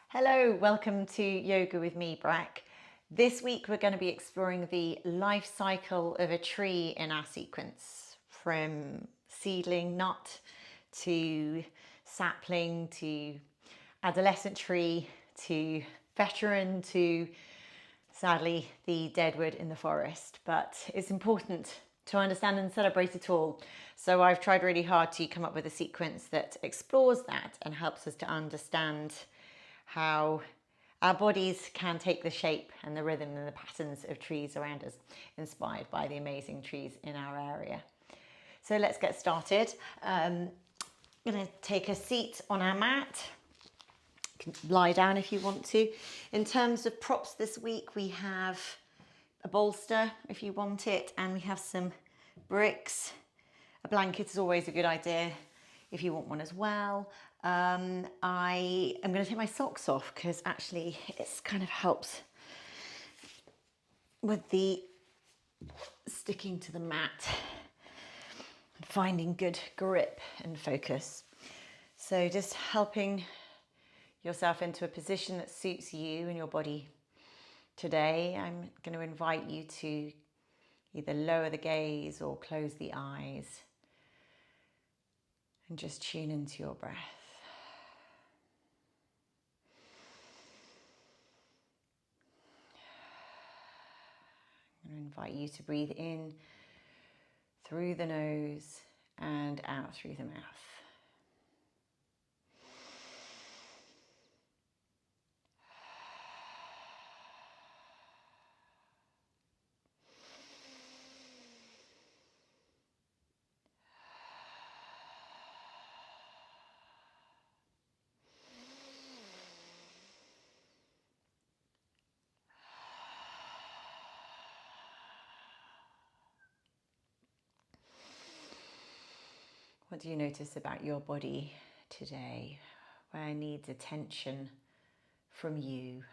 Hello, welcome to Yoga with me, Brack. This week we're going to be exploring the life cycle of a tree in our sequence, from seedling, nut, to sapling, to adolescent tree, to veteran, to sadly the deadwood in the forest. But it's important to understand and celebrate it all. So I've tried really hard to come up with a sequence that explores that and helps us to understand how our bodies can take the shape and the rhythm and the patterns of trees around us, inspired by the amazing trees in our area. So let's get started. I'm going to take a seat on our mat. You can lie down if you want to. In terms of props this week, we have a bolster if you want it, and we have some bricks. A blanket is always a good idea if you want one as well. I am going to take my socks off because actually it kind of helps with the sticking to the mat and finding good grip and focus. So just helping yourself into a position that suits you and your body. Today I'm going to invite you to either lower the gaze or close the eyes and just tune into your breath. I'm going to invite you to breathe in through the nose and out through the mouth. What do you notice about your body today? Where needs attention from you?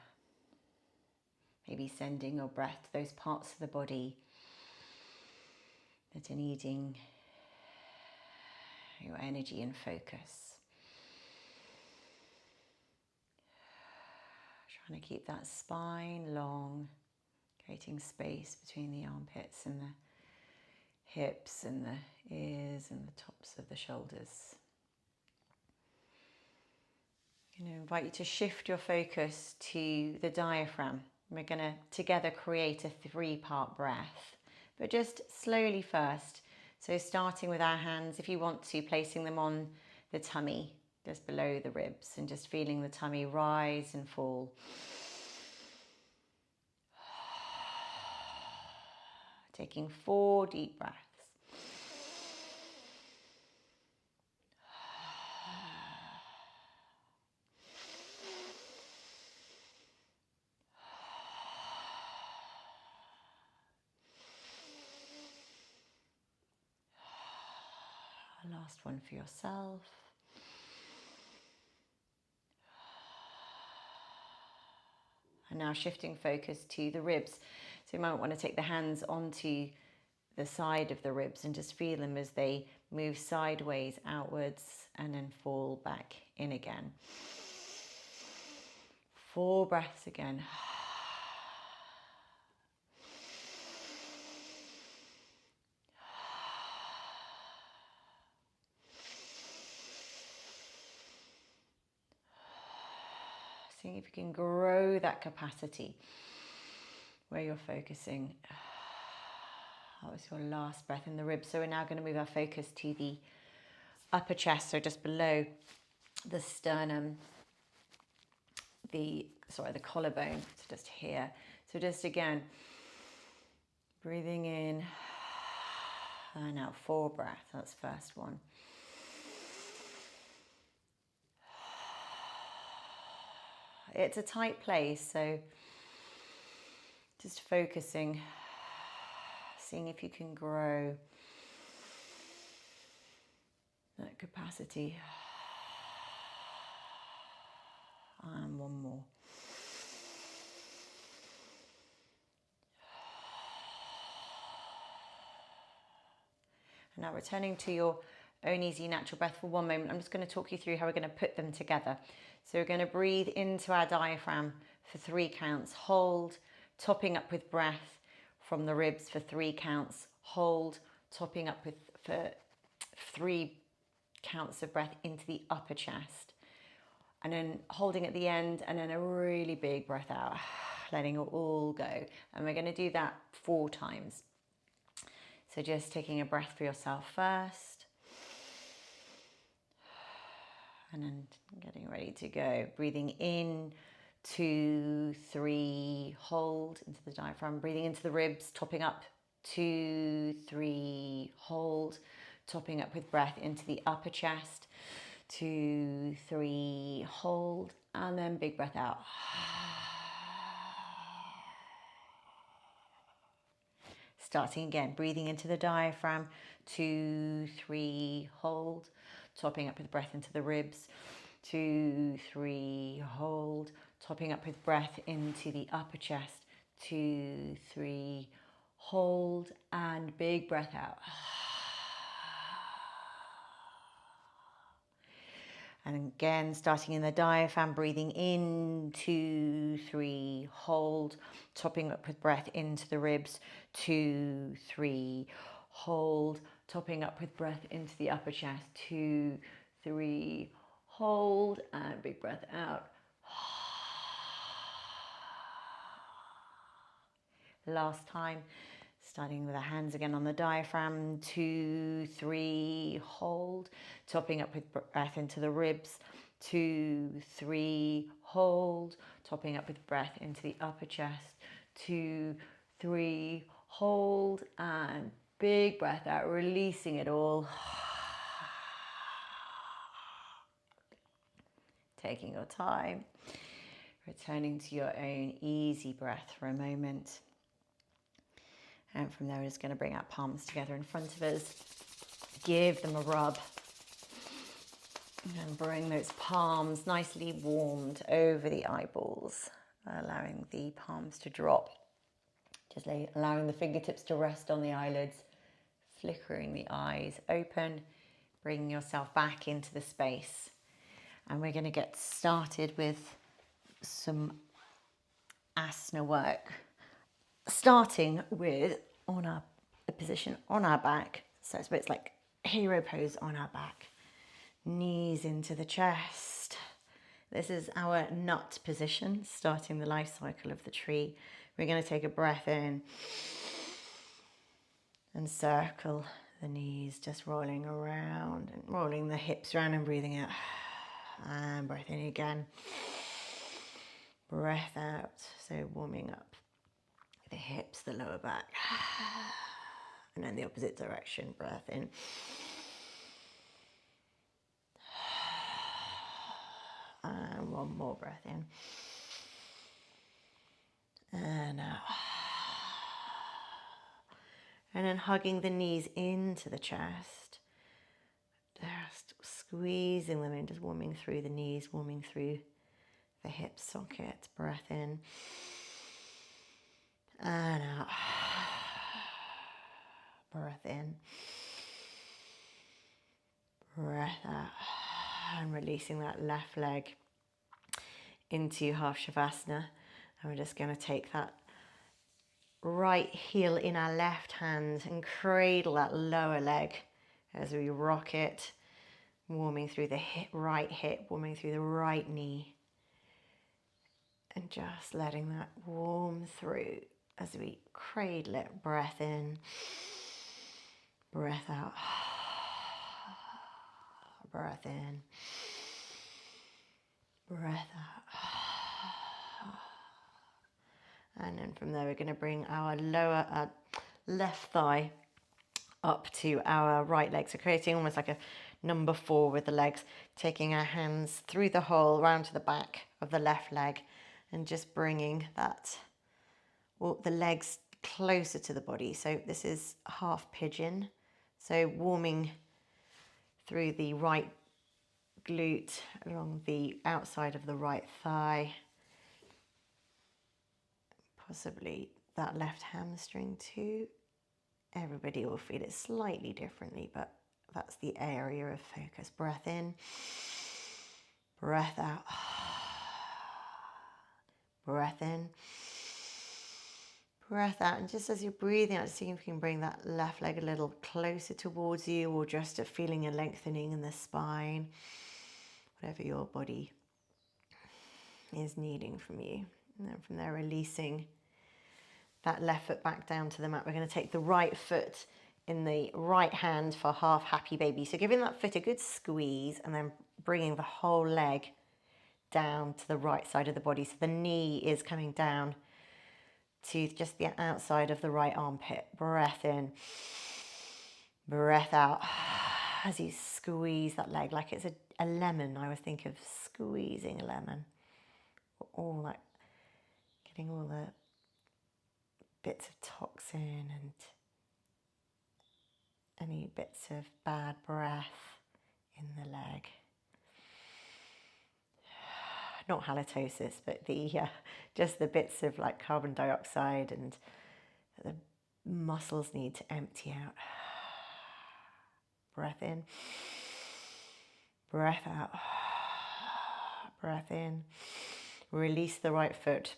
Maybe sending your breath to those parts of the body that are needing your energy and focus. Trying to keep that spine long, creating space between the armpits and the hips and the ears and the tops of the shoulders. I'm going to invite you to shift your focus to the diaphragm. We're going to together create a 3-part breath, but just slowly first. So starting with our hands, if you want to, placing them on the tummy, just below the ribs, and just feeling the tummy rise and fall. Taking 4 deep breaths. Last one for yourself. And now shifting focus to the ribs. So you might want to take the hands onto the side of the ribs and just feel them as they move sideways outwards and then fall back in again. 4 breaths again. Seeing if you can grow that capacity where you're focusing. That was your last breath in the ribs. So we're now going to move our focus to the upper chest, so just below the sternum, the collarbone, so just here. So just again, breathing in and out, 4 breaths. That's first one. It's a tight place, so just focusing, seeing if you can grow that capacity. And one more. And now returning to your own easy natural breath for one moment. I'm just going to talk you through how we're going to put them together. So we're going to breathe into our diaphragm for 3 counts, hold, topping up with breath from the ribs for 3 counts, hold, topping up with for 3 counts of breath into the upper chest, and then holding at the end, and then a really big breath out, letting it all go. And we're going to do that 4 times. So just taking a breath for yourself first, and then getting ready to go. Breathing in, 2, 3, hold into the diaphragm. Breathing into the ribs, topping up, 2, 3, hold, topping up with breath into the upper chest, 2, 3, hold, and then big breath out. Starting again, breathing into the diaphragm, 2, 3, hold, topping up with breath into the ribs, 2, 3, hold, topping up with breath into the upper chest, 2, 3, hold, and big breath out. And again, starting in the diaphragm, breathing in, 2, 3, hold, topping up with breath into the ribs, 2, 3, hold, topping up with breath into the upper chest, 2, 3, hold, and big breath out. Last time, starting with the hands again on the diaphragm, 2, 3, hold, topping up with breath into the ribs, 2, 3, hold, topping up with breath into the upper chest, 2, 3, hold, and big breath out, releasing it all. Taking your time, returning to your own easy breath for a moment. And from there, we're just going to bring our palms together in front of us, give them a rub, and bring those palms nicely warmed over the eyeballs, allowing the palms to drop, just allowing the fingertips to rest on the eyelids, flickering the eyes open, bringing yourself back into the space. And we're going to get started with some asana work, starting with the position on our back. So it's like hero pose on our back, knees into the chest. This is our nut position, starting the life cycle of the tree. We're going to take a breath in and circle the knees, just rolling around and rolling the hips around and breathing out. And breath in again, breath out. So warming up the hips, the lower back, and then the opposite direction, breath in. And one more breath in. And out. And then hugging the knees into the chest. Just squeezing them in, just warming through the knees, warming through the hip socket. Breath in. And out. Breath in. Breath out. And releasing that left leg into half shavasana. And we're just going to take that right heel in our left hand and cradle that lower leg as we rock it, warming through the right hip, warming through the right knee, and just letting that warm through as we cradle it. Breath in, breath out, breath in, breath out. And then from there, we're going to bring our lower left thigh up to our right leg. So creating almost like a number 4 with the legs, taking our hands through the hole, round to the back of the left leg, and just bringing the legs closer to the body. So this is half pigeon. So warming through the right glute, along the outside of the right thigh, possibly that left hamstring too. Everybody will feel it slightly differently, but That's the area of focus. Breath in, breath out. Breath in, breath out. And just as you're breathing out, see if you can bring that left leg a little closer towards you, or just a feeling a lengthening in the spine, whatever your body is needing from you. And then from there, releasing that left foot back down to the mat. We're going to take the right foot in the right hand for half happy baby. So giving that foot a good squeeze and then bringing the whole leg down to the right side of the body. So the knee is coming down to just the outside of the right armpit. Breath in, breath out. As you squeeze that leg like it's a lemon. I always think of squeezing a lemon. All that, getting all the bits of toxin and any bits of bad breath in the leg. Not halitosis, but the just the bits of like carbon dioxide and the muscles need to empty out. Breath in, breath out, breath in. Release the right foot.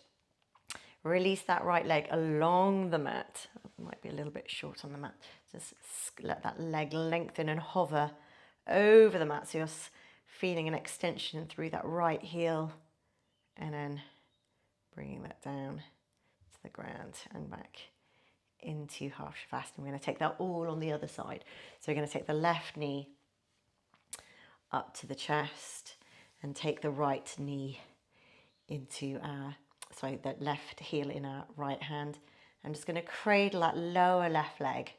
Release that right leg along the mat. It might be a little bit short on the mat. Just let that leg lengthen and hover over the mat. So you're feeling an extension through that right heel, and then bringing that down to the ground and back into half shavasana. We're going to take that all on the other side. So we're going to take the left knee up to the chest and take the right knee into the left heel in our right hand. I'm just going to cradle that lower left leg.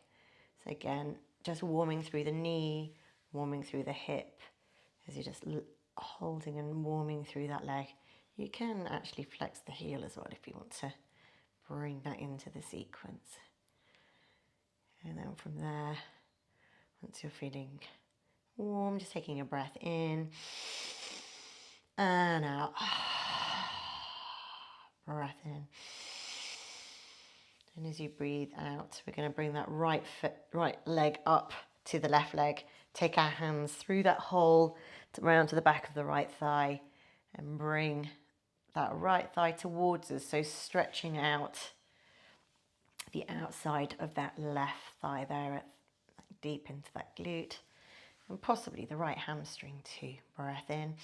So again, just warming through the knee, warming through the hip, as you're just holding and warming through that leg. You can actually flex the heel as well if you want to bring that into the sequence. And then from there, once you're feeling warm, just taking a breath in and out. Breath in. And as you breathe out, we're going to bring that right leg up to the left leg. Take our hands through that hole around to the back of the right thigh and bring that right thigh towards us. So stretching out the outside of that left thigh there, deep into that glute, and possibly the right hamstring too. Breath in,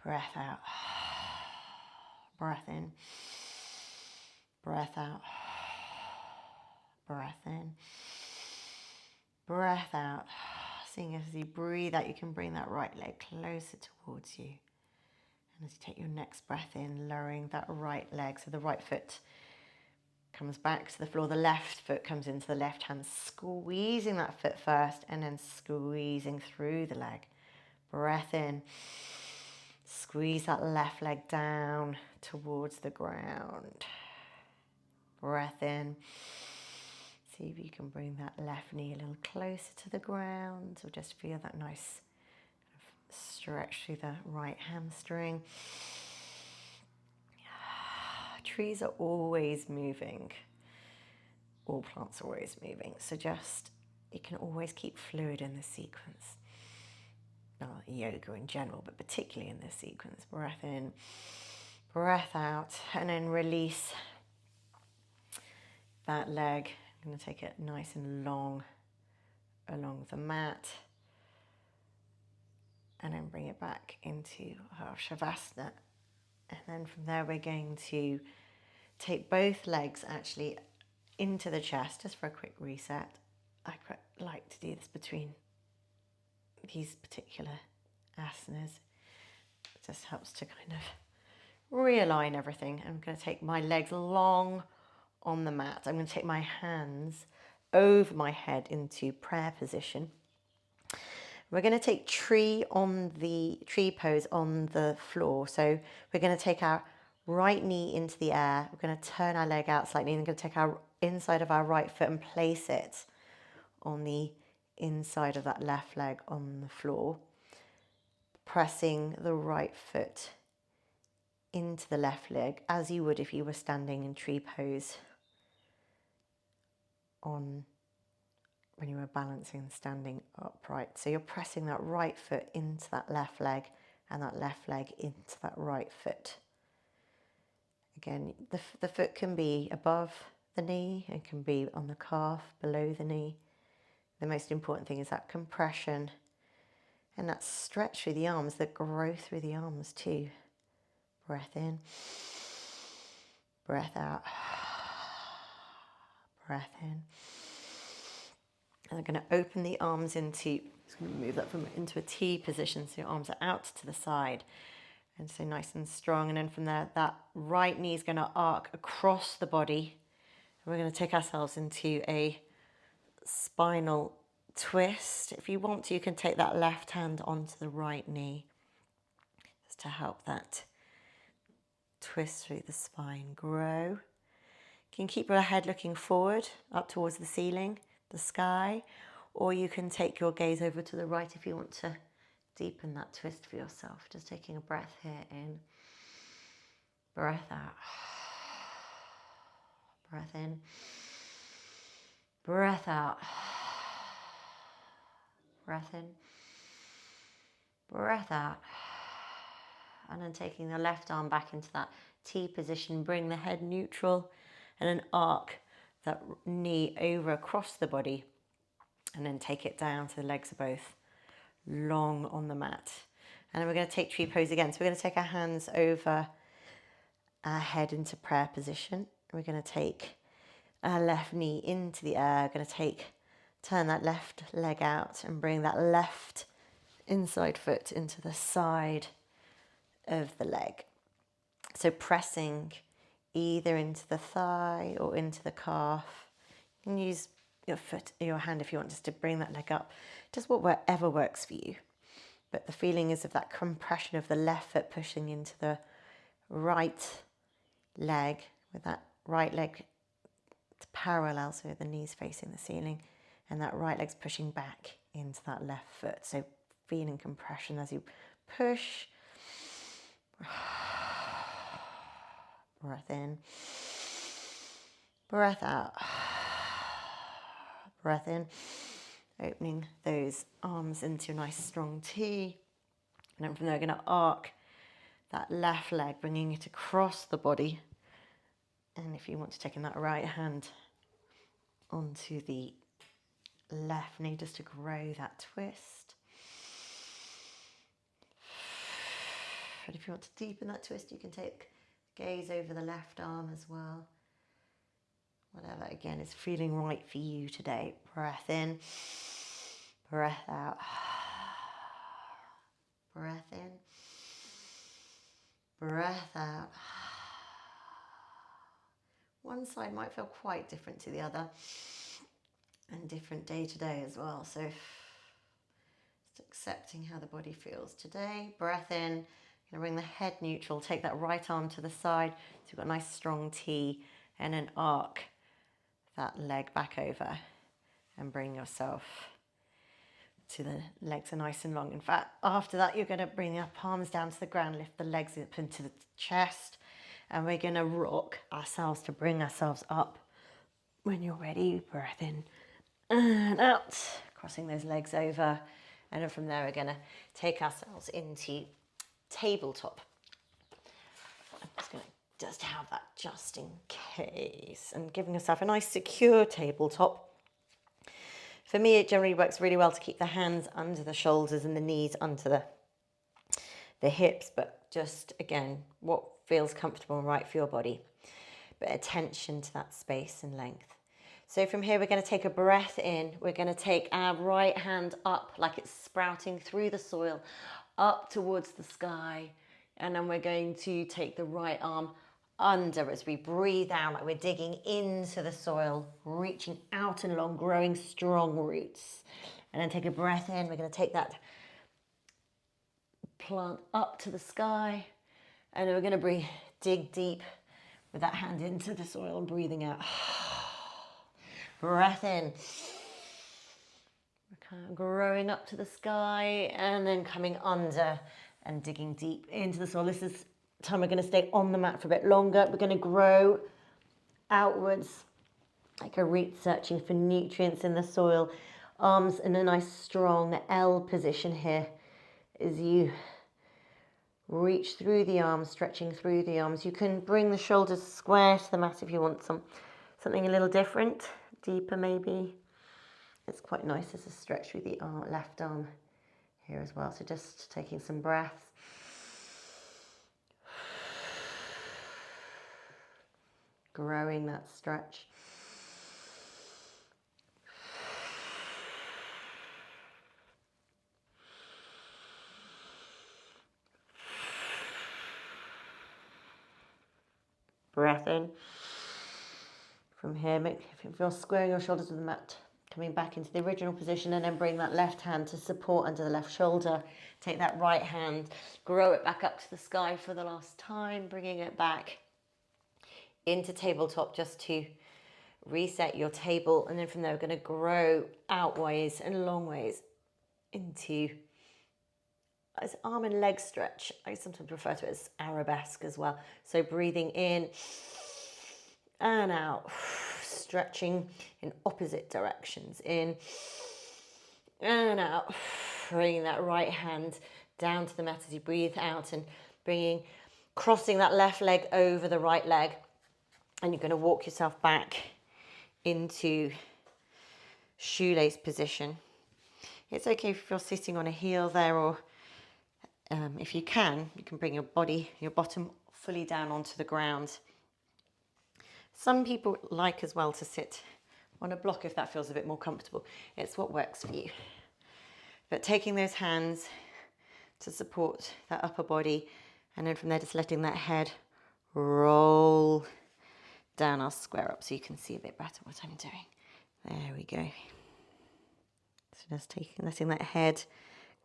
breath out, breath in, breath out, breath in, breath out. Seeing as you breathe out, you can bring that right leg closer towards you. And as you take your next breath in, lowering that right leg, so the right foot comes back to the floor, the left foot comes into the left hand, squeezing that foot first and then squeezing through the leg. Breath in, squeeze that left leg down towards the ground. Breath in, see if you can bring that left knee a little closer to the ground, or just feel that nice stretch through the right hamstring. Trees are always moving. All plants are always moving. So just, you can always keep fluid in this sequence. Well, yoga in general, but particularly in this sequence. Breath in, breath out, and then release that leg. I'm going to take it nice and long along the mat. And then bring it back into our shavasana. And then from there, we're going to take both legs actually into the chest, just for a quick reset. I quite like to do this between these particular asanas. It just helps to kind of realign everything. I'm going to take my legs long on the mat. I'm going to take my hands over my head into prayer position. We're going to take tree pose on the floor. So we're going to take our right knee into the air. We're going to turn our leg out slightly, and we're going to take our inside of our right foot and place it on the inside of that left leg on the floor, pressing the right foot into the left leg as you would if you were standing in tree pose on when you were balancing and standing upright. So you're pressing that right foot into that left leg and that left leg into that right foot. Again, the foot can be above the knee, it can be on the calf, below the knee. The most important thing is that compression and that stretch through the arms, that growth through the arms too. Breath in, breath out, breath in. And I'm going to open the arms into, just going to move that into a T position, so your arms are out to the side. And so nice and strong. And then from there, that right knee is going to arc across the body. And we're going to take ourselves into a spinal twist. If you want to, you can take that left hand onto the right knee, just to help that twist through the spine grow. You can keep your head looking forward, up towards the ceiling, the sky, or you can take your gaze over to the right if you want to deepen that twist for yourself. Just taking a breath here in, breath out, breath in, breath out, breath in, breath out. And then taking the left arm back into that T position, bring the head neutral and then arc that knee over across the body, and then take it down so the legs are both long on the mat. And then we're going to take tree pose again. So we're going to take our hands over our head into prayer position. We're going to take our left knee into the air. We're going to turn that left leg out and bring that left inside foot into the side of the leg. So pressing either into the thigh or into the calf. You can use your foot, your hand if you want, just to bring that leg up, just whatever works for you. But the feeling is of that compression of the left foot pushing into the right leg, with that right leg parallel, so the knees facing the ceiling, and that right leg's pushing back into that left foot. So feeling compression as you push. Breath in, breath out, breath in, opening those arms into a nice strong T. And then from there, we're going to arc that left leg, bringing it across the body. And if you want to, taking that right hand onto the left knee, just to grow that twist. And if you want to deepen that twist, you can take gaze over the left arm as well. Whatever, again, is feeling right for you today. Breath in, breath out. Breath in, breath out. One side might feel quite different to the other, and different day to day as well. So just accepting how the body feels today. Breath in. Going to bring the head neutral, take that right arm to the side, so you've got a nice strong T, and then arc that leg back over and bring yourself to the legs are nice and long. In fact, after that, you're going to bring your palms down to the ground, lift the legs up into the chest, and we're going to rock ourselves to bring ourselves up. When you're ready, breath in and out, crossing those legs over, and then from there, we're going to take ourselves into tabletop. I'm just going to just have that just in case, and giving yourself a nice secure tabletop. For me, it generally works really well to keep the hands under the shoulders and the knees under the hips, but just again, what feels comfortable and right for your body, but attention to that space and length. So from here, we're going to take a breath in. We're going to take our right hand up like it's sprouting through the soil, up towards the sky. And then we're going to take the right arm under as we breathe out, like we're digging into the soil, reaching out and along, growing strong roots. And then take a breath in. We're going to take that plant up to the sky. And then we're going to dig deep with that hand into the soil and breathing out. Breath in. We're kind of growing up to the sky and then coming under and digging deep into the soil. This is time we're going to stay on the mat for a bit longer. We're going to grow outwards like a root searching for nutrients in the soil. Arms in a nice strong L position here as you reach through the arms, stretching through the arms. You can bring the shoulders square to the mat if you want something a little different, deeper maybe. It's quite nice as a stretch through the left arm here as well. So just taking some breaths. Growing that stretch. Breath in. From here, if you're squaring your shoulders with the mat, coming back into the original position, and then bring that left hand to support under the left shoulder. Take that right hand, grow it back up to the sky for the last time, bringing it back into tabletop just to reset your table. And then from there, we're going to grow outways and long ways into as arm and leg stretch. I sometimes refer to it as arabesque as well. So breathing in and out, stretching in opposite directions, in and out, bringing that right hand down to the mat as you breathe out, and crossing that left leg over the right leg, and you're going to walk yourself back into shoelace position. It's okay if you're sitting on a heel there, or if you can bring your bottom fully down onto the ground. Some people like as well to sit on a block if that feels a bit more comfortable. It's what works for you. But taking those hands to support that upper body, and then from there just letting that head roll down. I'll square up so you can see a bit better what I'm doing. There we go. So just letting that head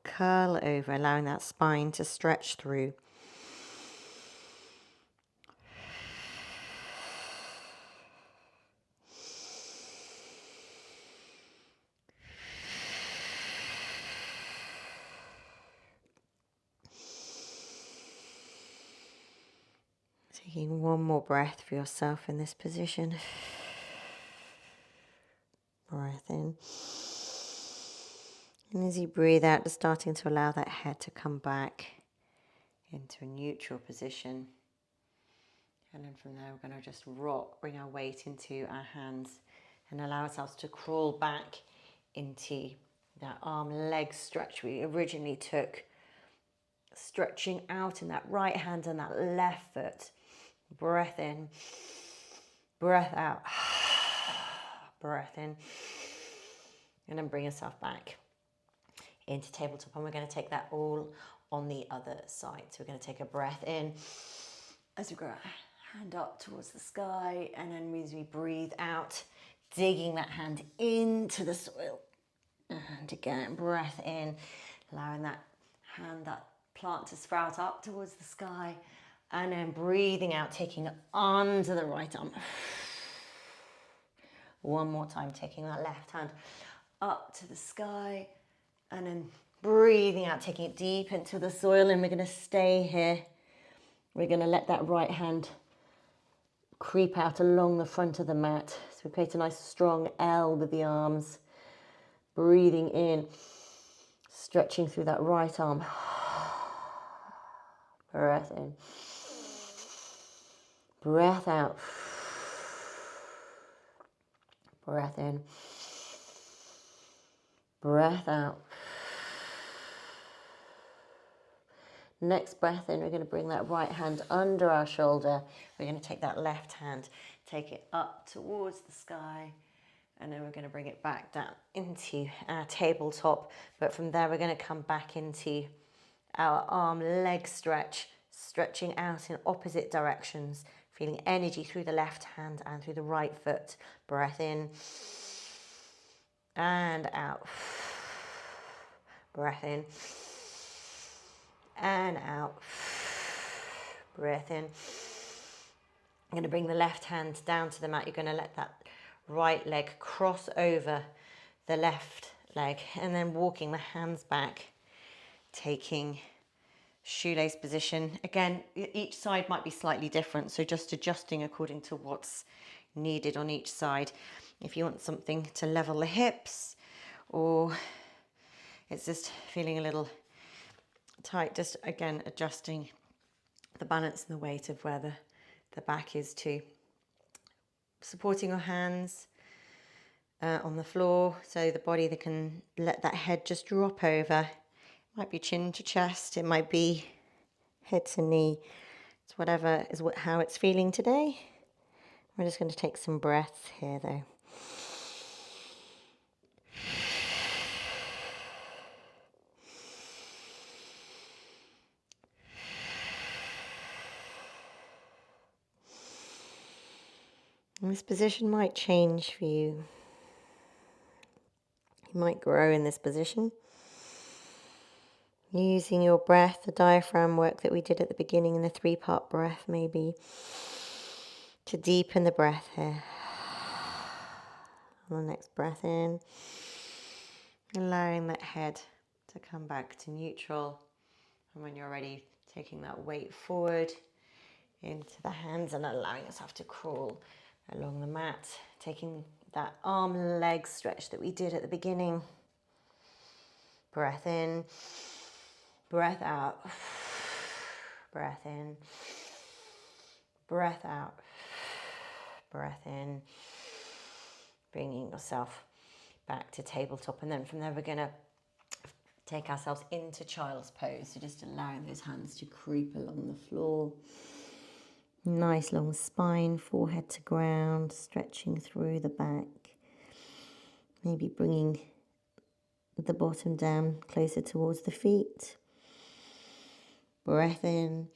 curl over, allowing that spine to stretch through. Taking one more breath for yourself in this position. Breath in. And as you breathe out, just starting to allow that head to come back into a neutral position. And then from there, we're going to just bring our weight into our hands and allow ourselves to crawl back into that arm-leg stretch we originally took. Stretching out in that right hand and that left foot. Breath in, breath out, breath in, and then bring yourself back into tabletop. And we're going to take that all on the other side. So we're going to take a breath in as we grow our hand up towards the sky, and then as we breathe out, digging that hand into the soil. And again, breath in, allowing that hand, that plant to sprout up towards the sky. And then breathing out, taking it under the right arm. One more time, taking that left hand up to the sky. And then breathing out, taking it deep into the soil. And we're going to stay here. We're going to let that right hand creep out along the front of the mat. So we create a nice strong L with the arms. Breathing in, stretching through that right arm. Breath in. Breath out. Breath in. Breath out. Next breath in, we're going to bring that right hand under our shoulder. We're going to take that left hand, take it up towards the sky, and then we're going to bring it back down into our tabletop. But from there, we're going to come back into our arm-leg stretch, stretching out in opposite directions, feeling energy through the left hand and through the right foot. Breath in and out. Breath in and out. Breath in. I'm going to bring the left hand down to the mat. You're going to let that right leg cross over the left leg, and then walking the hands back, taking shoelace position. Again, each side might be slightly different, so just adjusting according to what's needed on each side. If you want something to level the hips, or it's just feeling a little tight, just again adjusting the balance and the weight of where the back is too. Supporting your hands on the floor so the body that can let that head just drop over. It might be chin to chest, it might be head to knee. It's whatever is how it's feeling today. We're just going to take some breaths here though. And this position might change for you. You might grow in this position. Using your breath, the diaphragm work that we did at the beginning in the 3-part breath, maybe to deepen the breath here. On the next breath in, allowing that head to come back to neutral. And when you're ready, taking that weight forward into the hands and allowing yourself to crawl along the mat, taking that arm and leg stretch that we did at the beginning. Breath in, breath out, breath in, breath out, breath in, bringing yourself back to tabletop. And then from there we're going to take ourselves into child's pose, so just allowing those hands to creep along the floor. Nice long spine, forehead to ground, stretching through the back. Maybe bringing the bottom down closer towards the feet. Breath in,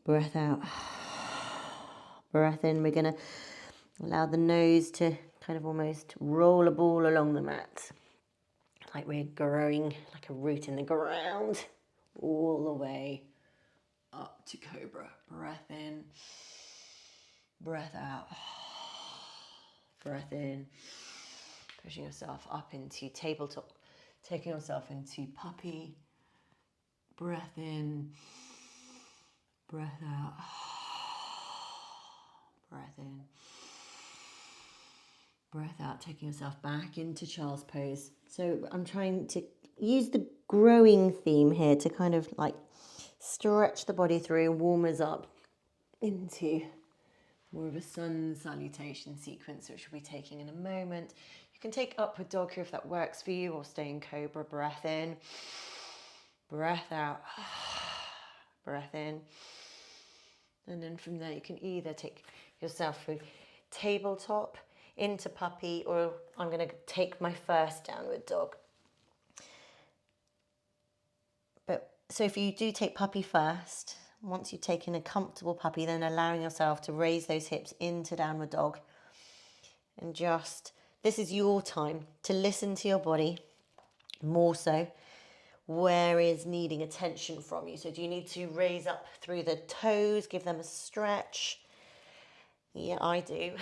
breath out. Breath in, we're going to allow the nose to kind of almost roll a ball along the mat. Like we're growing like a root in the ground, all the way up to cobra. Breath in, breath out, breath in, pushing yourself up into tabletop, taking yourself into puppy. Breath in, breath out, breath in, breath out, taking yourself back into child's pose. So I'm trying to use the growing theme here to kind of like stretch the body through, warm us up into more of a sun salutation sequence, which we'll be taking in a moment. You can take upward dog here if that works for you, or stay in cobra. Breath in, breath out, breath in. And then from there you can either take yourself through tabletop into puppy, or I'm going to take my first downward dog. So if you do take puppy first, once you've taken a comfortable puppy, then allowing yourself to raise those hips into downward dog. And just, this is your time to listen to your body more so. Where is needing attention from you? So do you need to raise up through the toes, give them a stretch? Yeah, I do.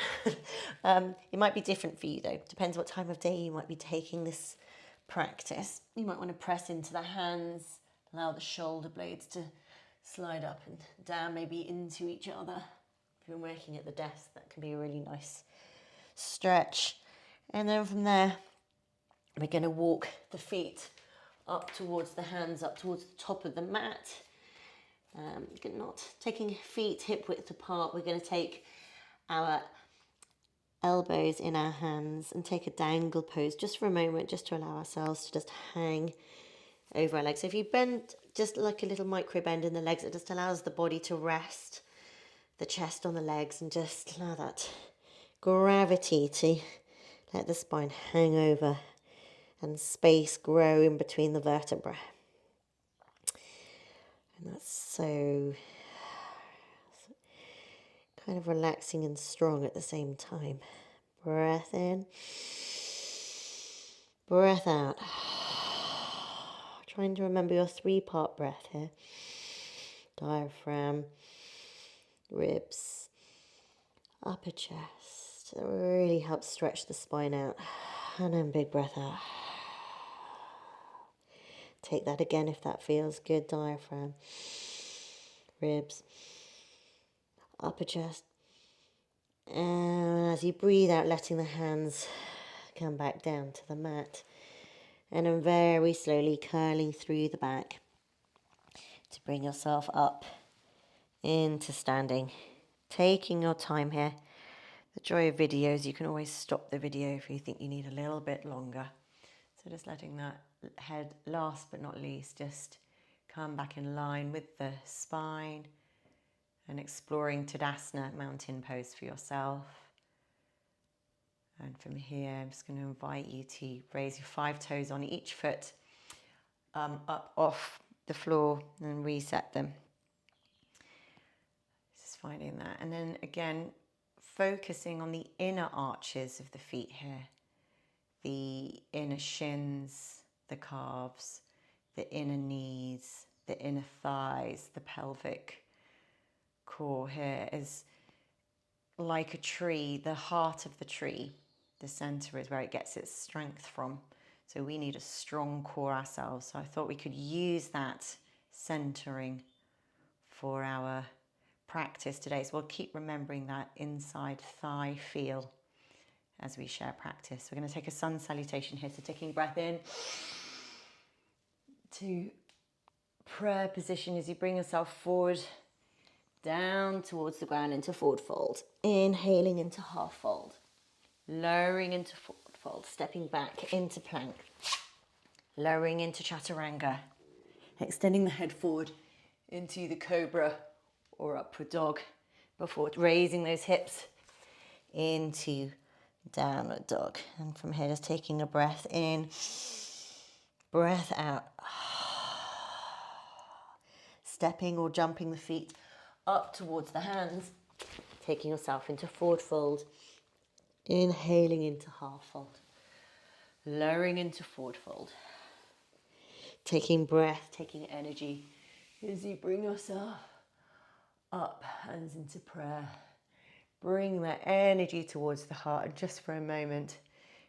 It might be different for you though. Depends what time of day you might be taking this practice. You might want to press into the hands, allow the shoulder blades to slide up and down, maybe into each other. If you're working at the desk, that can be a really nice stretch. And then from there, we're going to walk the feet up towards the hands, up towards the top of the mat. Not taking feet hip width apart, we're going to take our elbows in our hands and take a dangle pose just for a moment, just to allow ourselves to just hang over our legs. So if you bend just like a little micro bend in the legs, it just allows the body to rest, the chest on the legs, and just allow that gravity to let the spine hang over and space grow in between the vertebrae. And that's so kind of relaxing and strong at the same time. Breath in, breath out. Trying to remember your 3-part breath here. Diaphragm, ribs, upper chest. It really helps stretch the spine out. And then big breath out. Take that again if that feels good. Diaphragm, ribs, upper chest, And as you breathe out, letting the hands come back down to the mat. And then very slowly curling through the back to bring yourself up into standing. Taking your time here. The joy of videos, you can always stop the video if you think you need a little bit longer. So just letting that head, last but not least, just come back in line with the spine and exploring Tadasana, mountain pose for yourself. And from here, I'm just going to invite you to raise your 5 toes on each foot up off the floor and reset them. Just finding that. And then again, focusing on the inner arches of the feet here. The inner shins, the calves, the inner knees, the inner thighs, the pelvic core here is like a tree, the heart of the tree. The center is where it gets its strength from. So we need a strong core ourselves. So I thought we could use that centering for our practice today. So we'll keep remembering that inside thigh feel as we share practice. We're going to take a sun salutation here. So taking breath in to prayer position as you bring yourself forward, down towards the ground into forward fold. Inhaling into half fold. Lowering into forward fold. Stepping back into plank. Lowering into chaturanga. Extending the head forward into the cobra or upward dog before raising those hips into downward dog. And from here, just taking a breath in, breath out. Stepping or jumping the feet up towards the hands, taking yourself into forward fold. Inhaling into half fold. Lowering into forward fold. Taking breath, taking energy as you bring yourself up, hands into prayer. Bring that energy towards the heart, and just for a moment,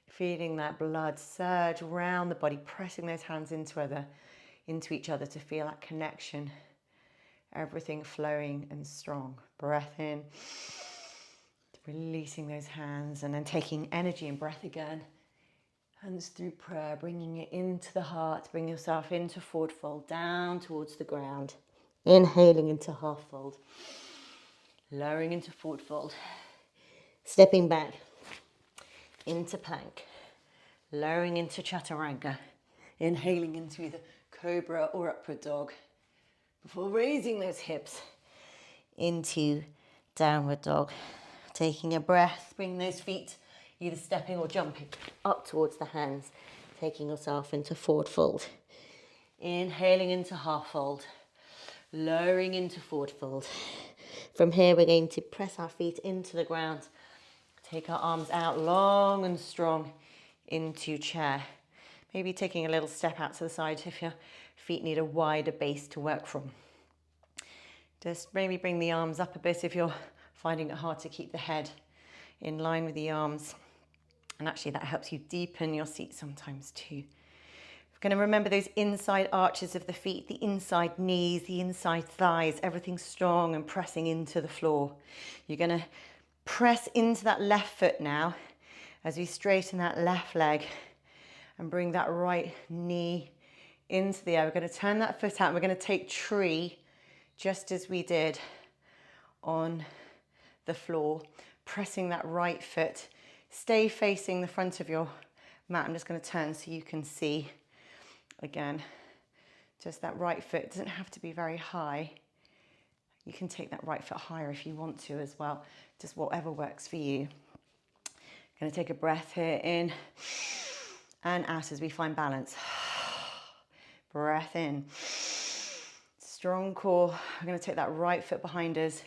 feeling that blood surge around the body, pressing those hands into each other to feel that connection. Everything flowing and strong. Breath in, releasing those hands, and then taking energy and breath again. Hands through prayer, bringing it into the heart. Bring yourself into forward fold, down towards the ground. Inhaling into half fold. Lowering into forward fold. Stepping back into plank. Lowering into chaturanga. Inhaling into either cobra or upward dog. Before raising those hips into downward dog. Taking a breath, bring those feet either stepping or jumping up towards the hands. Taking yourself into forward fold. Inhaling into half fold. Lowering into forward fold. From here, we're going to press our feet into the ground. Take our arms out long and strong into chair. Maybe taking a little step out to the side if your feet need a wider base to work from. Just maybe bring the arms up a bit if you're finding it hard to keep the head in line with the arms. And actually that helps you deepen your seat sometimes too. We're going to remember those inside arches of the feet, the inside knees, the inside thighs, everything strong and pressing into the floor. You're going to press into that left foot now as we straighten that left leg and bring that right knee into the air. We're going to turn that foot out and we're going to take tree just as we did on the floor, pressing that right foot. Stay facing the front of your mat. I'm just going to turn so you can see again. Just that right foot. It doesn't have to be very high. You can take that right foot higher if you want to as well. Just whatever works for you. Going to take a breath here in and out as we find balance. Breath in. Strong core. We're going to take that right foot behind us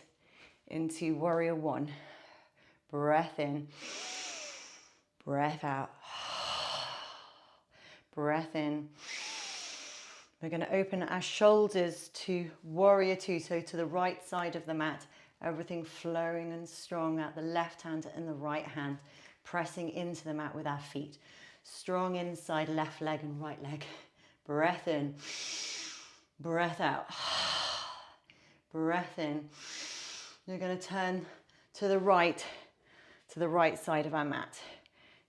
into warrior one. Breath in. Breath out. Breath in. We're going to open our shoulders to warrior two, so to the right side of the mat. Everything flowing and strong out the left hand and the right hand, pressing into the mat with our feet. Strong inside left leg and right leg. Breath in. Breath out. Breath in. You're going to turn to the right to the right side of our mat.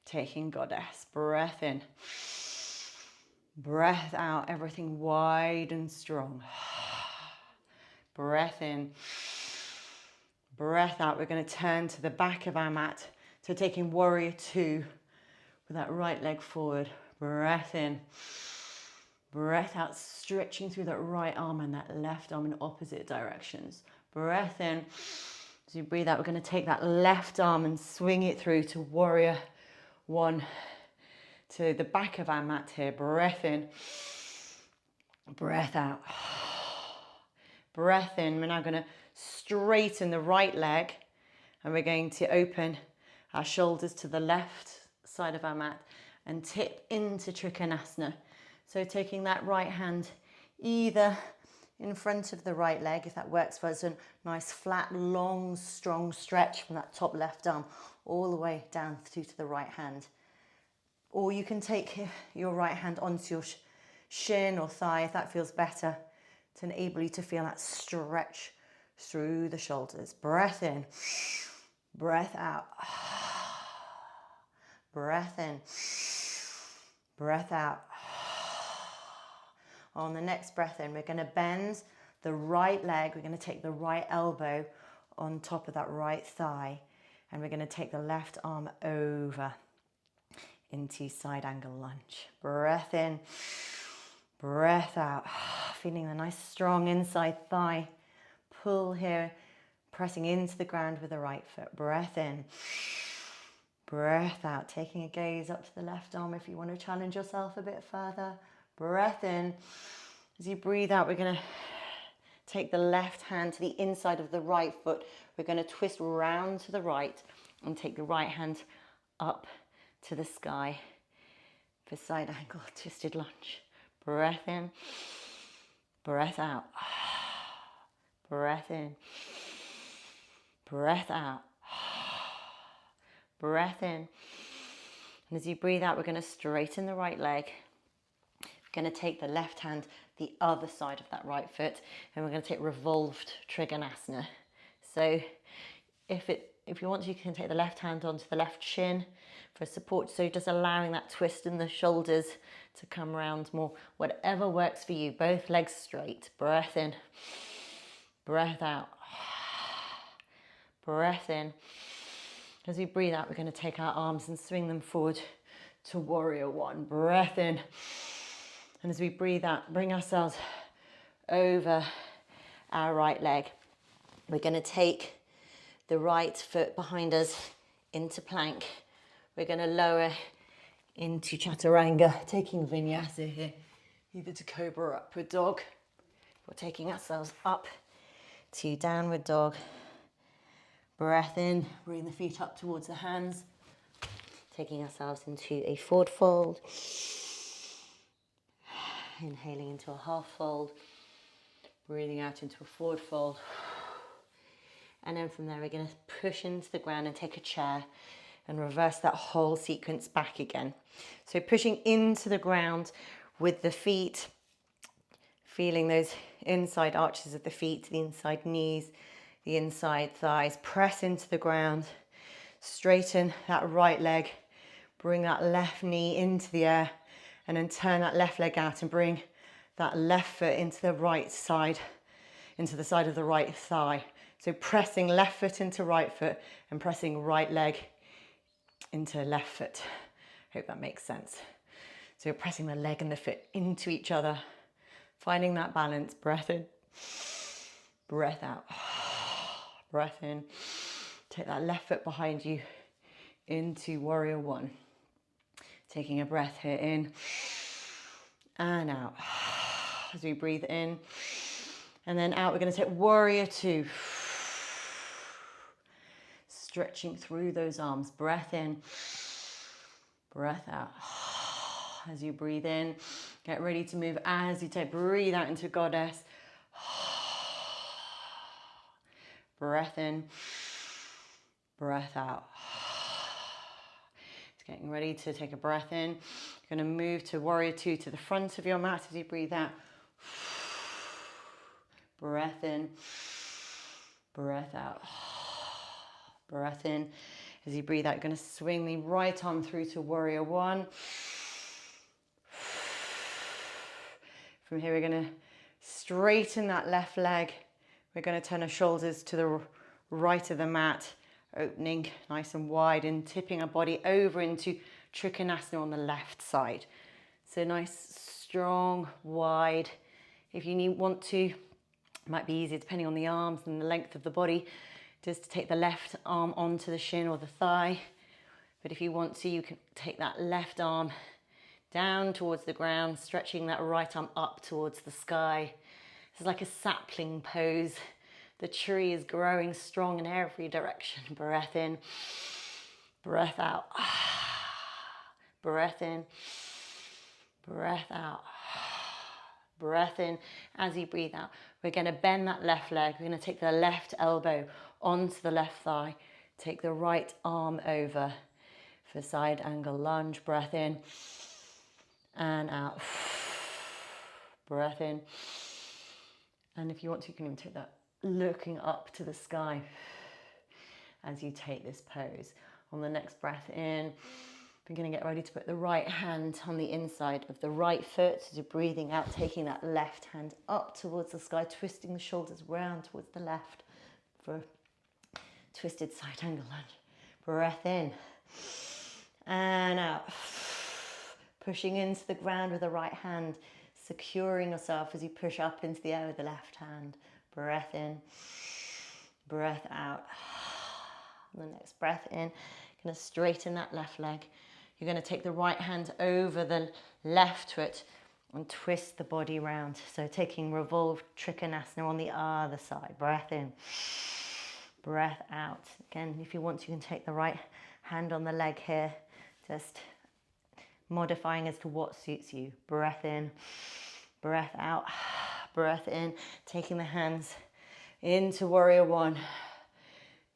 Taking goddess. Breath in. Breath out. Everything wide and strong. Breath in. Breath out. We're going to turn to the back of our mat. So taking warrior two with that right leg forward. Breath in. Breath out, stretching through that right arm and that left arm in opposite directions. Breath in. As you breathe out, we're going to take that left arm and swing it through to warrior one, to the back of our mat here. Breath in. Breath out. Breath in. We're now going to straighten the right leg and we're going to open our shoulders to the left side of our mat and tip into Trikonasana. So taking that right hand either in front of the right leg, if that works for us, a nice flat, long, strong stretch from that top left arm all the way down to the right hand. Or you can take your right hand onto your shin or thigh if that feels better, to enable you to feel that stretch through the shoulders. Breath in, breath out. Breath in, breath out. On the next breath in, we're going to bend the right leg. We're going to take the right elbow on top of that right thigh. And we're going to take the left arm over into side angle lunge. Breath in, breath out. Feeling the nice strong inside thigh pull here. Pressing into the ground with the right foot. Breath in, breath out. Taking a gaze up to the left arm if you want to challenge yourself a bit further. Breath in. As you breathe out, we're going to take the left hand to the inside of the right foot. We're going to twist round to the right and take the right hand up to the sky for side angle twisted lunge. Breath in, breath out. Breath in, breath out. Breath in. And as you breathe out, we're going to straighten the right leg. We're going to take the left hand the other side of that right foot and we're going to take revolved Trikonasana. So if you want to, you can take the left hand onto the left shin for support, so just allowing that twist in the shoulders to come round more. Whatever works for you, both legs straight. Breath in, breath out. Breath in. As we breathe out, we're going to take our arms and swing them forward to warrior one. Breath in. And as we breathe out, bring ourselves over our right leg. We're going to take the right foot behind us into plank. We're going to lower into chaturanga, taking vinyasa here, either to cobra upward dog. We're taking ourselves up to downward dog. Breath in, bring the feet up towards the hands. Taking ourselves into a forward fold. Inhaling into a half fold, breathing out into a forward fold. And then from there, we're going to push into the ground and take a chair and reverse that whole sequence back again. So pushing into the ground with the feet, feeling those inside arches of the feet, the inside knees, the inside thighs. Press into the ground, straighten that right leg, bring that left knee into the air, and then turn that left leg out and bring that left foot into the right side, into the side of the right thigh. So pressing left foot into right foot and pressing right leg into left foot. Hope that makes sense. So you're pressing the leg and the foot into each other, finding that balance. Breath in, breath out. Breath in. Take that left foot behind you into warrior one. Taking a breath here in and out. As we breathe in and then out, we're going to take warrior two. Stretching through those arms. Breath in, breath out. As you breathe in, get ready to move. As you breathe out into goddess. Breath in, breath out. Getting ready to take a breath in. You're going to move to warrior two to the front of your mat as you breathe out. Breath in, breath out. Breath in. As you breathe out, you're going to swing the right arm through to warrior one. From here, we're going to straighten that left leg. We're going to turn our shoulders to the right of the mat, opening nice and wide and tipping our body over into Trikonasana on the left side. So nice, strong, wide. If you want to, it might be easier depending on the arms and the length of the body, just to take the left arm onto the shin or the thigh. But if you want to, you can take that left arm down towards the ground, stretching that right arm up towards the sky. It's like a sapling pose. The tree is growing strong in every direction. Breath in, breath out. Breath in, breath out. Breath in. As you breathe out, we're going to bend that left leg. We're going to take the left elbow onto the left thigh. Take the right arm over for side angle lunge. Breath in and out. Breath in. And if you want to, you can even take that looking up to the sky as you take this pose. On the next breath in, we're going to get ready to put the right hand on the inside of the right foot as you're breathing out, taking that left hand up towards the sky, twisting the shoulders round towards the left for a twisted side angle lunge. Breath in and out. Pushing into the ground with the right hand, securing yourself as you push up into the air with the left hand. Breath in, breath out. On the next breath in, you're going to straighten that left leg. You're going to take the right hand over the left foot and twist the body round. So taking revolved Trikonasana on the other side. Breath in, breath out. Again, if you want to, you can take the right hand on the leg here, just modifying as to what suits you. Breath in, breath out, breath in, taking the hands into warrior one.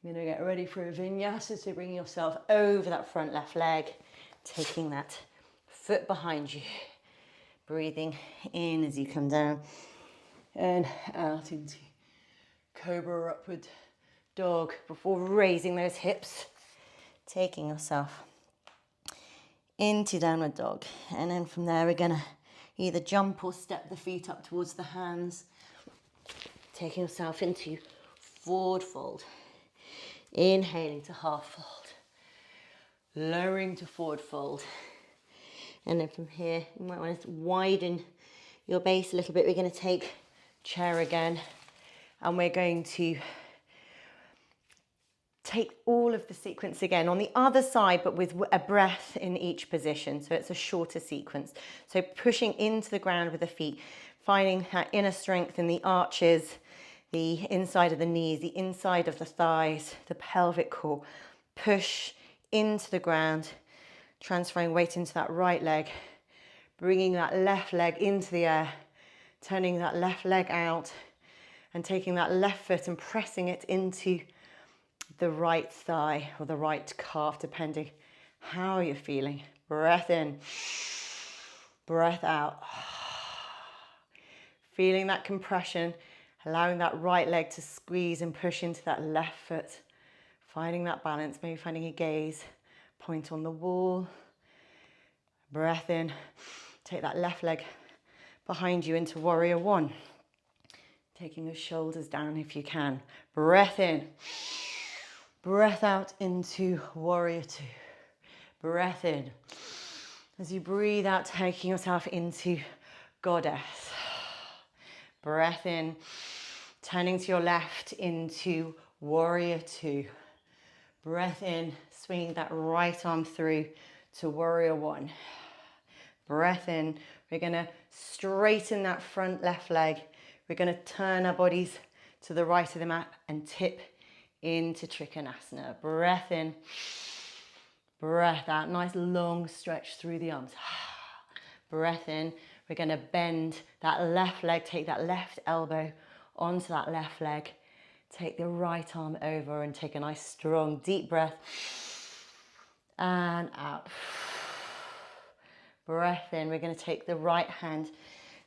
You're going to get ready for a vinyasa, so bring yourself over that front left leg, taking that foot behind you, breathing in as you come down and out into cobra or upward dog before raising those hips, taking yourself into downward dog. And then from there, we're going to either jump or step the feet up towards the hands, taking yourself into forward fold. Inhaling to half fold, lowering to forward fold. And then from here, you might want to widen your base a little bit. We're going to take chair again, and we're going to take all of the sequence again on the other side, but with a breath in each position. So it's a shorter sequence. So pushing into the ground with the feet, finding that inner strength in the arches, the inside of the knees, the inside of the thighs, the pelvic core. Push into the ground, transferring weight into that right leg, bringing that left leg into the air, turning that left leg out, and taking that left foot and pressing it into the right thigh or the right calf, depending how you're feeling. Breath in, breath out. Feeling that compression, allowing that right leg to squeeze and push into that left foot. Finding that balance, maybe finding a gaze point on the wall. Breath in, take that left leg behind you into warrior one. Taking the shoulders down if you can. Breath in, breath out into warrior two. Breath in. As you breathe out, taking yourself into goddess. Breath in, turning to your left into warrior two. Breath in, swinging that right arm through to warrior one. Breath in, we're going to straighten that front left leg. We're going to turn our bodies to the right of the mat and tip into Trikonasana. Breath in, breath out. Nice long stretch through the arms. Breath in. We're going to bend that left leg, take that left elbow onto that left leg, take the right arm over and take a nice strong deep breath and out. Breath in. We're going to take the right hand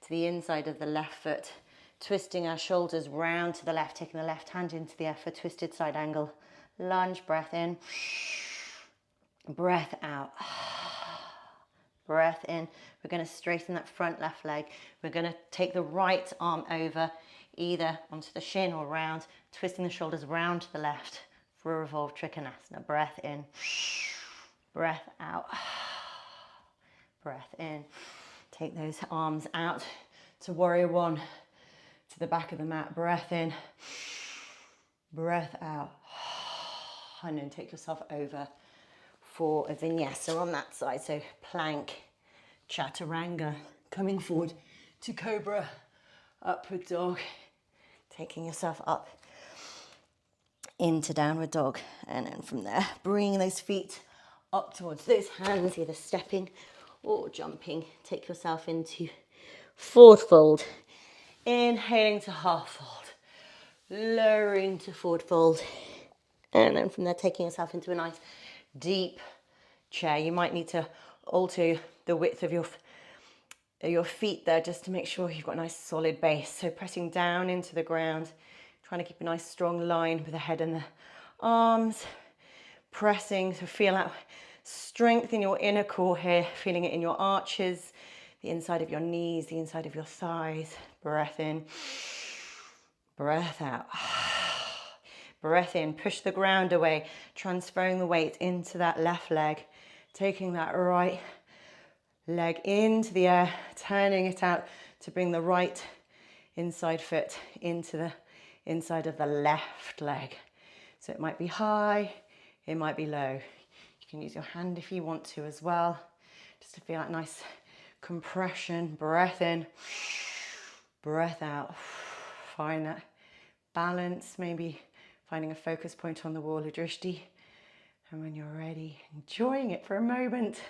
to the inside of the left foot, twisting our shoulders round to the left, taking the left hand into the air for twisted side angle lunge. Breath in, breath out. Breath in. We're going to straighten that front left leg. We're going to take the right arm over, either onto the shin or round, twisting the shoulders round to the left for a revolved trikonasana. Breath in. Breath out. Breath in. Take those arms out to warrior one, to the back of the mat. Breath in. Breath out. And then take yourself over for a vinyasa on that side. So plank, chaturanga, coming forward to cobra, upward dog, taking yourself up into downward dog. And then from there, bringing those feet up towards those hands, either stepping or jumping. Take yourself into forward fold. Inhaling to half fold. Lowering to forward fold. And then from there, taking yourself into a nice deep chair. You might need to alter the width of your feet there just to make sure you've got a nice solid base. So pressing down into the ground, trying to keep a nice strong line with the head and the arms. Pressing to feel out strength in your inner core here, feeling it in your arches, the inside of your knees, the inside of your thighs. Breath in, breath out. Breath in, push the ground away, transferring the weight into that left leg, taking that right leg into the air, turning it out to bring the right inside foot into the inside of the left leg. So it might be high, it might be low. You can use your hand if you want to as well, just to feel that nice compression. Breath in, breath out. Find that balance, maybe finding a focus point on the wall of drishti. And when you're ready, enjoying it for a moment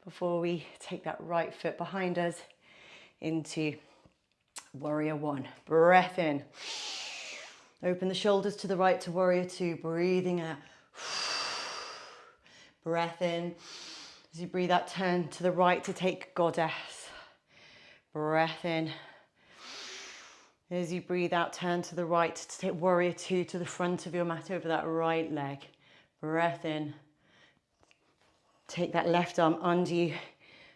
before we take that right foot behind us into warrior one. Breath in. Open the shoulders to the right to warrior two. Breathing out. Breath in. As you breathe out, turn to the right to take goddess. Breath in. As you breathe out, turn to the right to take warrior two to the front of your mat over that right leg. Breath in. Take that left arm under you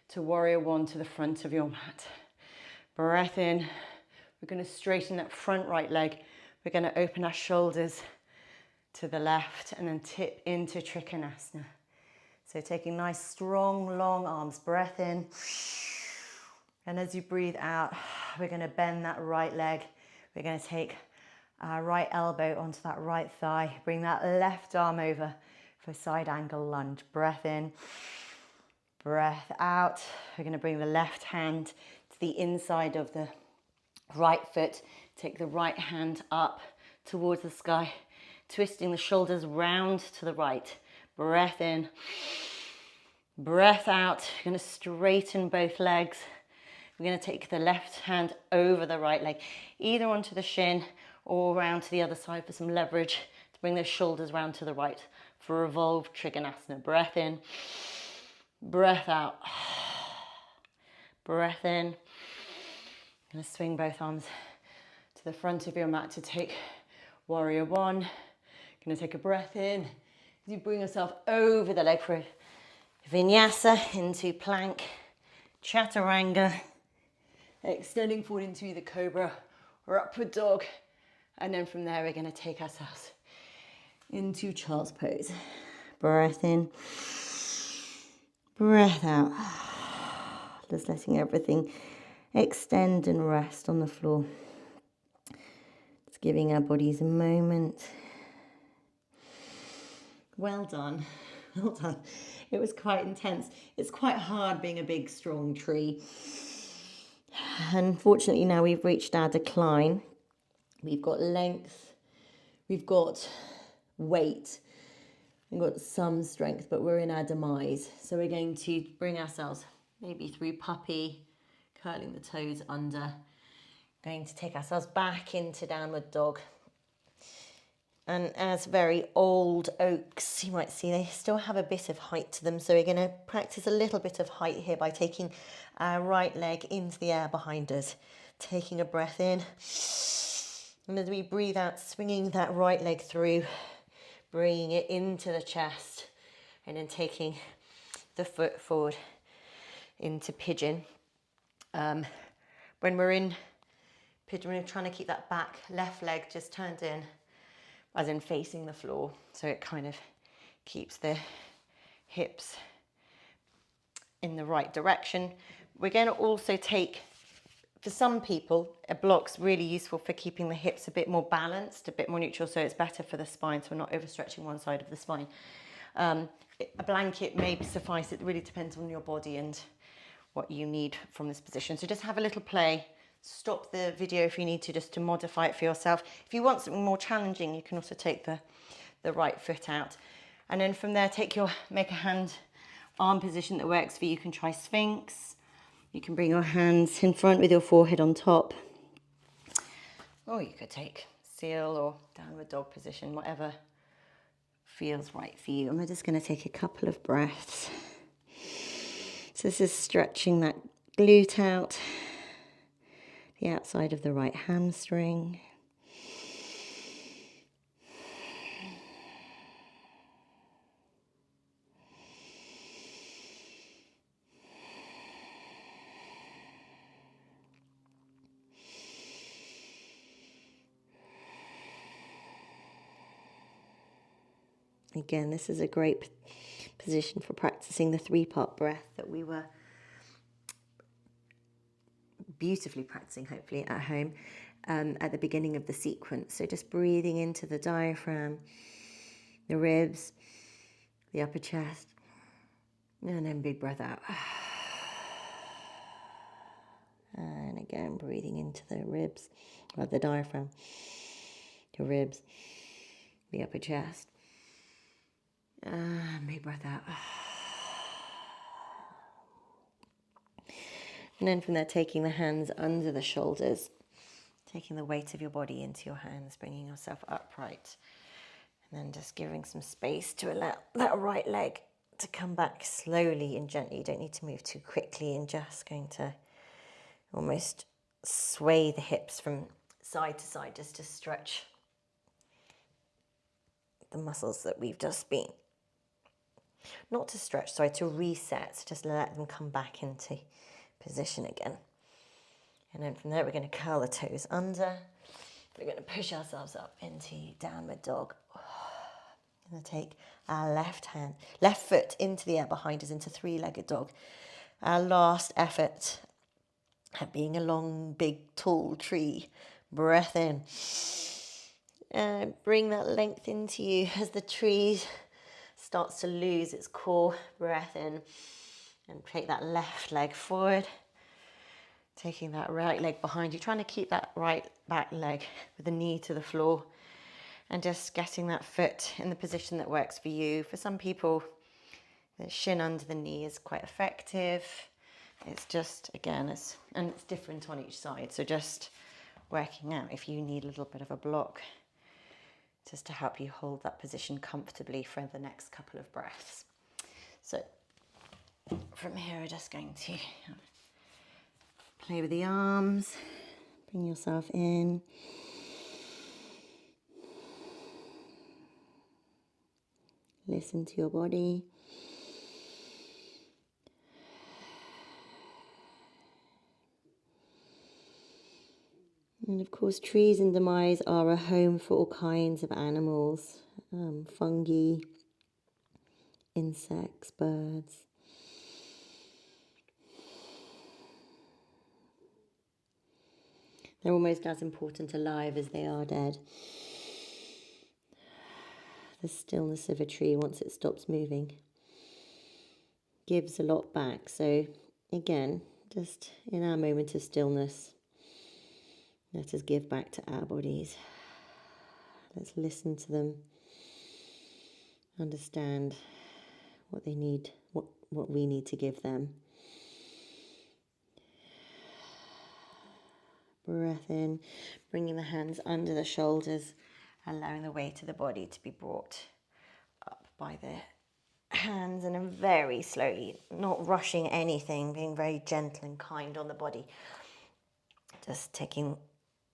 to warrior one to the front of your mat. Breath in. We're going to straighten that front right leg. We're going to open our shoulders to the left and then tip into trikonasana. So taking nice, strong, long arms. Breath in. And as you breathe out, we're going to bend that right leg. We're going to take our right elbow onto that right thigh. Bring that left arm over for side angle lunge. Breath in. Breath out. We're going to bring the left hand to the inside of the right foot. Take the right hand up towards the sky, twisting the shoulders round to the right. Breath in. Breath out. You're going to straighten both legs. We're going to take the left hand over the right leg, either onto the shin or round to the other side for some leverage to bring those shoulders round to the right for a revolved trikonasana. Breath in. Breath out. Breath in. I'm going to swing both arms to the front of your mat to take warrior one. Going to take a breath in. As you bring yourself over the leg for vinyasa into plank, chaturanga, extending forward into either cobra or upward dog. And then from there, we're going to take ourselves into child's pose. Breath in, breath out. Just letting everything extend and rest on the floor. Just giving our bodies a moment. Well done. Well done. It was quite intense. It's quite hard being a big, strong tree. Unfortunately, now we've reached our decline. We've got length, we've got weight, we've got some strength, but we're in our demise. So we're going to bring ourselves maybe through puppy, curling the toes under. Going to take ourselves back into downward dog. And as very old oaks, you might see they still have a bit of height to them. So we're going to practice a little bit of height here by taking our right leg into the air behind us. Taking a breath in. And as we breathe out, swinging that right leg through, bringing it into the chest, and then taking the foot forward into pigeon. When we're in pigeon, we're trying to keep that back left leg just turned in, as in facing the floor, so it kind of keeps the hips in the right direction. We're going to also take, for some people, a block's really useful for keeping the hips a bit more balanced, a bit more neutral, so it's better for the spine, so we're not overstretching one side of the spine. A blanket may suffice. It really depends on your body and what you need from this position. So just have a little play. Stop the video if you need to, just to modify it for yourself. If you want something more challenging, you can also take the right foot out. And then from there, make a hand arm position that works for you. You can try Sphinx. You can bring your hands in front with your forehead on top. Or you could take seal or downward dog position, whatever feels right for you. And we're just going to take a couple of breaths. So this is stretching that glute out, the outside of the right hamstring. Again, this is a great position for practicing the 3-part breath that we were beautifully practicing, hopefully, at home at the beginning of the sequence. So just breathing into the diaphragm, the ribs, the upper chest, and then big breath out. And again, breathing into the ribs, or the diaphragm, the ribs, the upper chest. Big breath out. And then from there, taking the hands under the shoulders, taking the weight of your body into your hands, bringing yourself upright. And then just giving some space to allow that right leg to come back slowly and gently. You don't need to move too quickly, and just going to almost sway the hips from side to side just to stretch the muscles that we've just been. Not to stretch, sorry, to reset, just let them come back into position again. And then from there, we're going to curl the toes under. We're going to push ourselves up into downward dog. We're going to take our left foot into the air behind us into 3-legged dog. Our last effort at being a long, big, tall tree. Breath in. And bring that length into you as the tree starts to lose its core. Breath in. And take that left leg forward. Taking that right leg behind you. Trying to keep that right back leg with the knee to the floor. And just getting that foot in the position that works for you. For some people, the shin under the knee is quite effective. It's just, again, it's different on each side. So just working out if you need a little bit of a block just to help you hold that position comfortably for the next couple of breaths. So from here, we're just going to play with the arms, bring yourself in. Listen to your body. And of course, trees in demise are a home for all kinds of animals, fungi, insects, birds. They're almost as important alive as they are dead. The stillness of a tree, once it stops moving, gives a lot back. So again, just in our moment of stillness, let us give back to our bodies. Let's listen to them, understand what they need, what we need to give them. Breath in, bringing the hands under the shoulders, allowing the weight of the body to be brought up by the hands, and then very slowly, not rushing anything, being very gentle and kind on the body. Just taking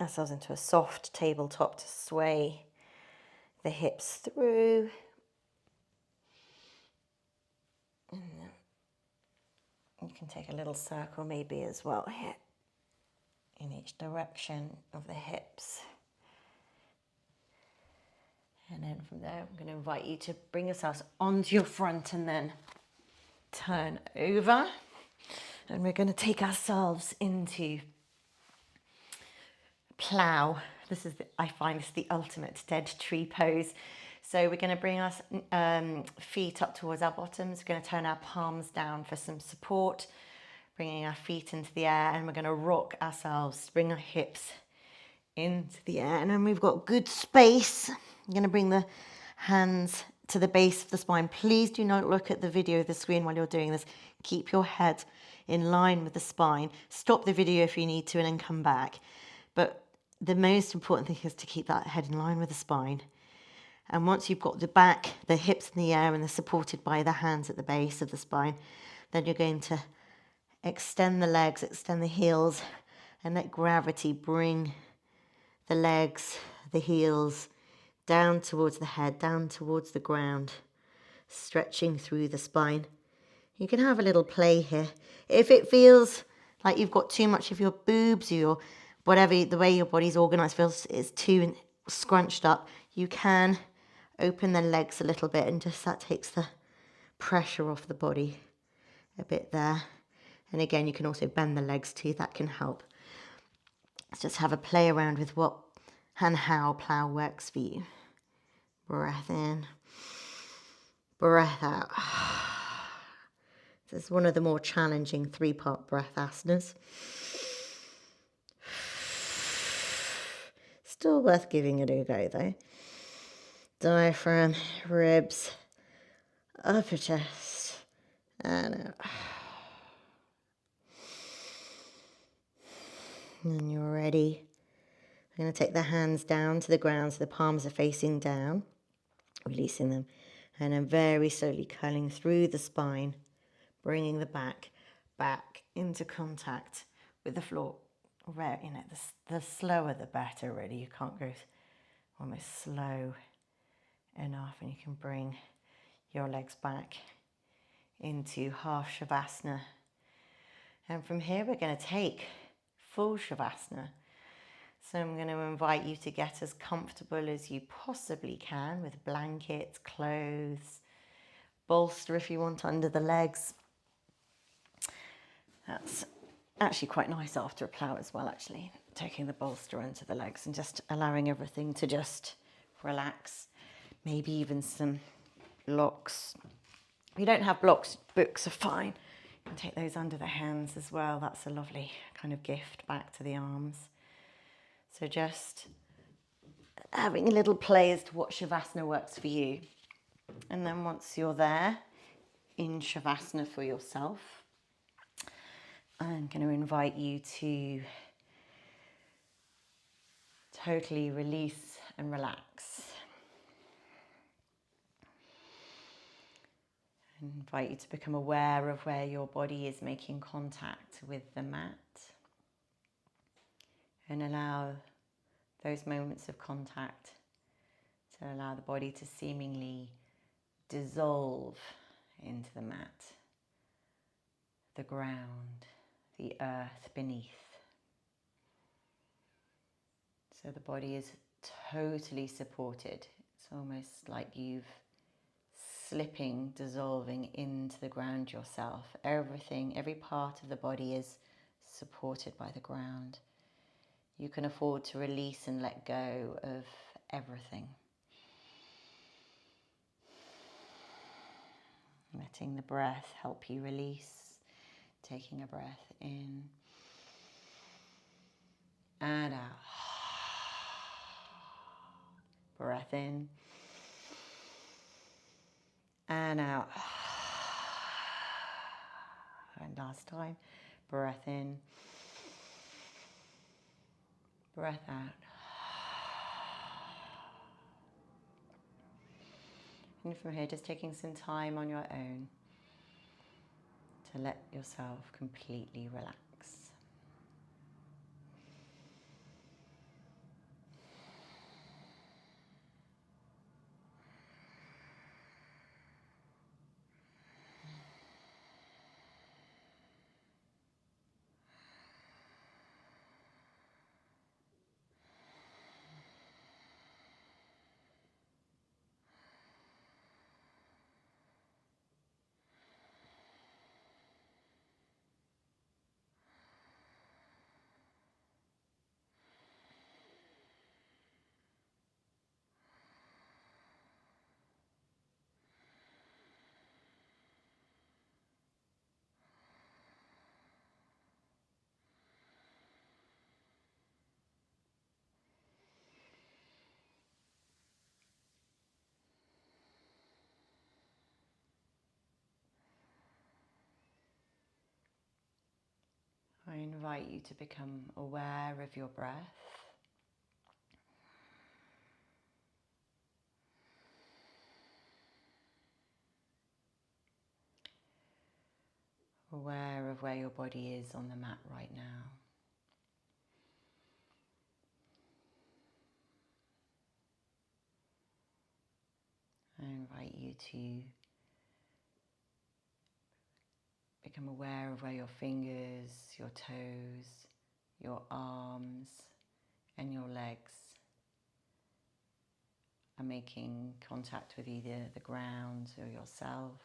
ourselves into a soft tabletop to sway the hips through. And then you can take a little circle maybe as well here in each direction of the hips. And then from there, I'm going to invite you to bring yourselves onto your front and then turn over. And we're going to take ourselves into plow. I find this the ultimate dead tree pose. So we're going to bring our feet up towards our bottoms. We're going to turn our palms down for some support, bringing our feet into the air, and we're going to rock ourselves, bring our hips into the air. And then we've got good space. I'm going to bring the hands to the base of the spine. Please do not look at the video of the screen while you're doing this. Keep your head in line with the spine. Stop the video if you need to and then come back. But the most important thing is to keep that head in line with the spine. And once you've got the back, the hips in the air, and they're supported by the hands at the base of the spine, then you're going to extend the legs, extend the heels, and let gravity bring the legs, the heels, down towards the head, down towards the ground, stretching through the spine. You can have a little play here. If it feels like you've got too much of your boobs, or whatever, the way your body's organised feels is too scrunched up, you can open the legs a little bit, and just that takes the pressure off the body a bit there. And again, you can also bend the legs too, that can help. Let's just have a play around with what and how plow works for you. Breath in, breath out. This is one of the more challenging 3-part breath asanas. Still worth giving it a go though. Diaphragm, ribs, upper chest, and out. When you're ready, I'm going to take the hands down to the ground so the palms are facing down, releasing them, and then very slowly curling through the spine, bringing the back into contact with the floor. Where, the slower the better, really. You can't go almost slow enough, and you can bring your legs back into half shavasana. And from here, we're going to take full shavasana. So I'm going to invite you to get as comfortable as you possibly can with blankets, clothes, bolster if you want under the legs. That's actually quite nice after a plow as well, actually, taking the bolster into the legs and just allowing everything to just relax. Maybe even some blocks. If you don't have blocks, books are fine. You can take those under the hands as well. That's a lovely kind of gift back to the arms. So just having a little play as to what shavasana works for you. And then once you're there in shavasana for yourself, I'm going to invite you to totally release and relax. I invite you to become aware of where your body is making contact with the mat, and allow those moments of contact to allow the body to seemingly dissolve into the mat, the ground, the earth beneath. So the body is totally supported. It's almost like you've slipping, dissolving into the ground yourself. Everything, every part of the body is supported by the ground. You can afford to release and let go of everything. Letting the breath help you release. Taking a breath in and out. Breath in and out. And last time, breath in, breath out. And from here, just taking some time on your own to let yourself completely relax. I invite you to become aware of your breath. Aware of where your body is on the mat right now. I invite you to become aware of where your fingers, your toes, your arms and your legs are making contact with either the ground or yourself,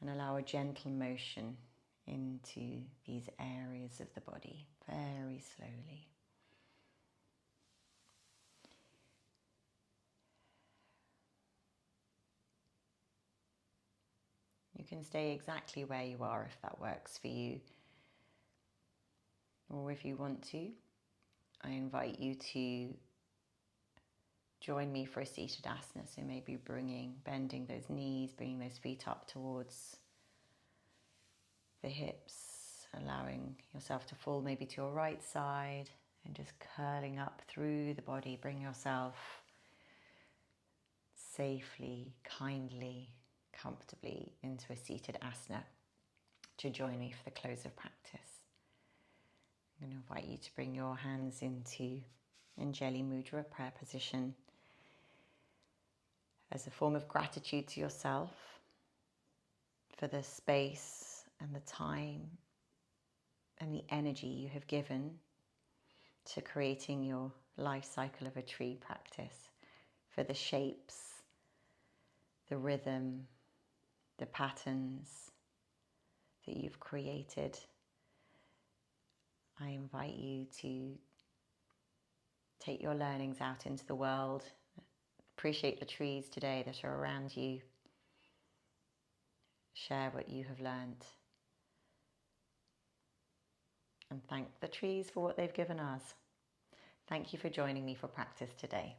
and allow a gentle motion into these areas of the body very slowly. You can stay exactly where you are if that works for you, or if you want to, I invite you to join me for a seated asana. So maybe bending those knees, bringing those feet up towards the hips, allowing yourself to fall maybe to your right side and just curling up through the body. Bring yourself safely, kindly, comfortably into a seated asana to join me for the close of practice. I'm going to invite you to bring your hands into Anjali Mudra, prayer position, as a form of gratitude to yourself for the space and the time and the energy you have given to creating your life cycle of a tree practice, for the shapes, the rhythm, the patterns that you've created. I invite you to take your learnings out into the world. Appreciate the trees today that are around you. Share what you have learnt. And thank the trees for what they've given us. Thank you for joining me for practice today.